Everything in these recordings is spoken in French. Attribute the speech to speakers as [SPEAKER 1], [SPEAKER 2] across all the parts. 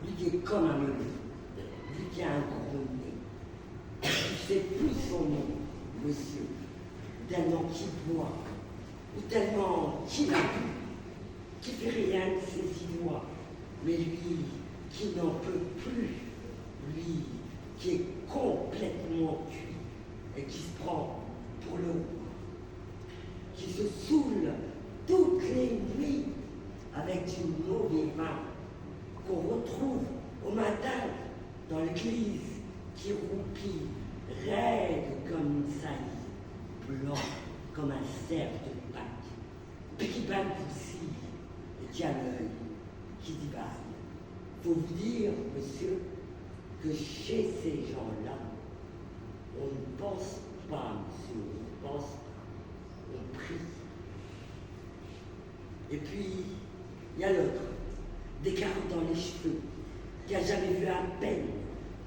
[SPEAKER 1] lui qui est comme un melon, lui qui a un gros nez, qui ne sait plus son nom, monsieur, tellement qu'il boit, ou tellement qu'il a bu, qui fait rien de ses doigts, mais lui qui n'en peut plus, lui qui est complètement cuit et qui se prend pour le roi, qui se saoule toutes les nuits avec du mauvais vin qu'on retrouve au matin dans l'église, qui roupille, raide comme une saillie, blanc comme un cerf de Pâques, puis qui balbutie et qui a l'œil qui divague. Faut vous dire, monsieur, que chez ces gens-là, on ne pense pas, monsieur, on ne pense pas, on prie. Et puis, il y a l'autre, des carottes dans les cheveux, qui n'a jamais vu à peine,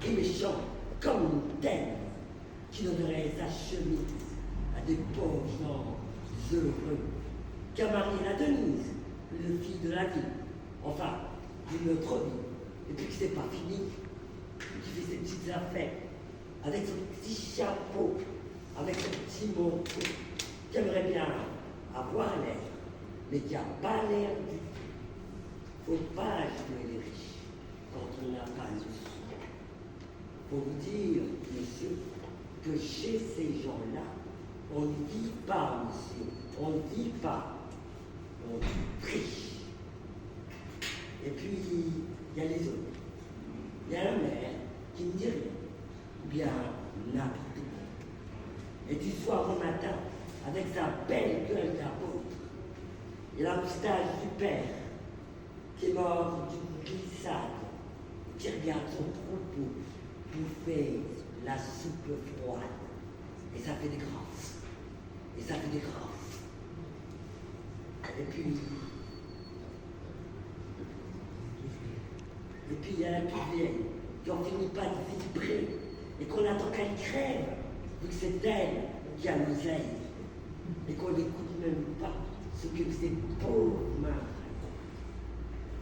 [SPEAKER 1] et méchant comme une telle, qui donnerait sa chemise à des pauvres gens heureux, qui a marié la Denise, le fille de la vie, enfin, d'une autre vie, et puis que c'est pas fini, qui fait ses petites affaires, avec son petit chapeau, avec son petit manteau, qui aimerait bien avoir l'air, mais qui n'a pas l'air du tout. Faut pas jouer les riches quand on n'a pas le sou. Faut vous dire, monsieur, que chez ces gens-là, on ne vit pas, monsieur, on ne vit pas, on prie. Et puis, il y a les autres. Il y a la mère qui ne dit rien, ou bien n'importe quoi. Et du soir au matin, avec sa belle gueule d'apôtre, et la moustache du père, qui est mort d'une glissade, qui regarde son troupeau bouffer la soupe froide. Et ça fait des grâces. Et ça fait des grâces. Et puis il y a la plus vieille, qui n'en finit pas de vibrer, et qu'on attend qu'elle crève, vu que c'est elle qui a l'oseille, et qu'on n'écoute même pas ce que ces pauvres mains font.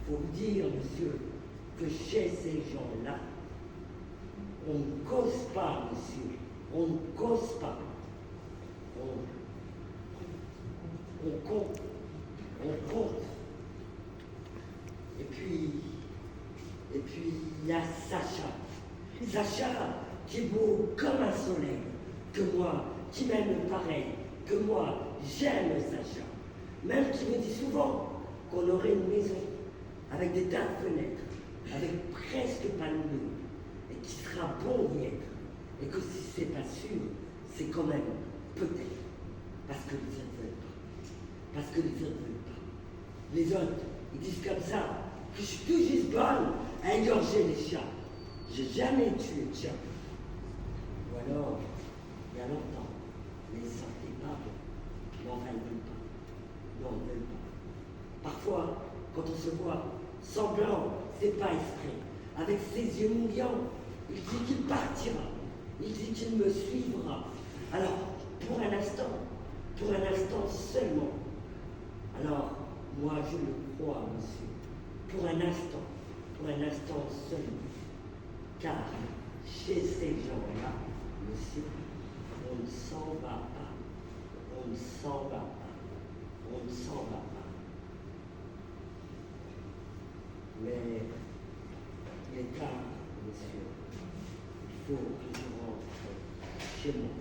[SPEAKER 1] Faut vous dire, monsieur, que chez ces gens-là, on ne cause pas, monsieur, on ne cause pas. On compte. Et puis, il y a Sacha. Sacha, qui est beau comme un soleil, que moi, qui m'aime pareil, que moi, j'aime Sacha. Même qui me dit souvent qu'on aurait une maison avec des tas de fenêtres, avec presque pas de mur, et qui sera bon d'y être. Et que si c'est pas sûr, c'est quand même peut-être. Parce que les autres ne veulent pas. Parce que les autres ne veulent pas. Les autres, ils disent comme ça, que je suis tout juste bonne à égorger les chats. J'ai jamais tué de chat. Ou alors, il y a longtemps, mais ils ne sentaient pas bon. Mais enfin, ils ne veulent pas. Non, ils ne veulent pas. Parfois, quand on se voit semblant, c'est pas exprès, avec ses yeux mouillants, il dit qu'il partira. Il dit qu'il me suivra. Alors, pour un instant seulement. Alors, moi je le crois, monsieur, pour un instant seulement. Car chez ces gens-là, monsieur, on ne s'en va pas. On ne s'en va pas. On ne s'en va pas. Mais il est tard, monsieur. Il faut que je rentre chez moi.